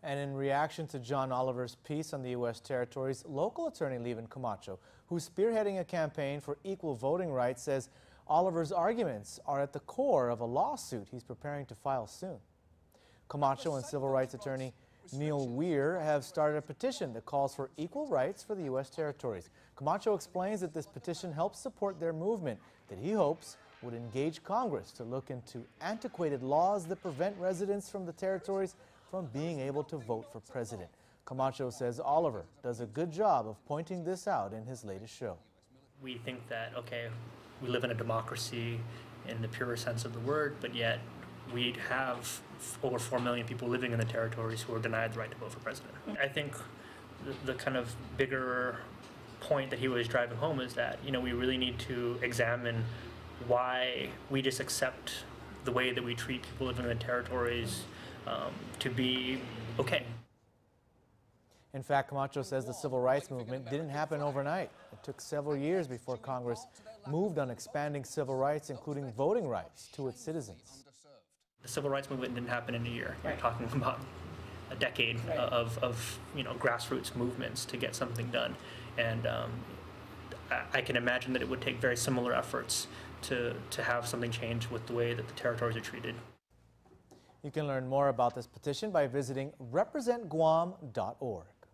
And in reaction to John Oliver's piece on the U.S. territories, local attorney Levin Camacho, who's spearheading a campaign for equal voting rights, says Oliver's arguments are at the core of a lawsuit he's preparing to file soon. Camacho and civil rights attorney Neil Weir have started a petition that calls for equal rights for the U.S. territories. Camacho explains that this petition helps support their movement that he hopes would engage Congress to look into antiquated laws that prevent residents from the territories from being able to vote for president. Camacho says Oliver does a good job of pointing this out in his latest show. We think that, okay, we live in a democracy in the purest sense of the word, but yet we have over 4 million people living in the territories who are denied the right to vote for president. I think the kind of bigger point that he was driving home is that, we really need to examine why we just accept the way that we treat people living in the territories to be okay. In fact, Camacho says the civil rights movement didn't happen overnight. It took several years before Congress moved on expanding civil rights, including voting rights, to its citizens. The civil rights movement didn't happen in a year. You're talking about a decade of grassroots movements to get something done. And I can imagine that it would take very similar efforts to have something change with the way that the territories are treated. You can learn more about this petition by visiting representguam.org.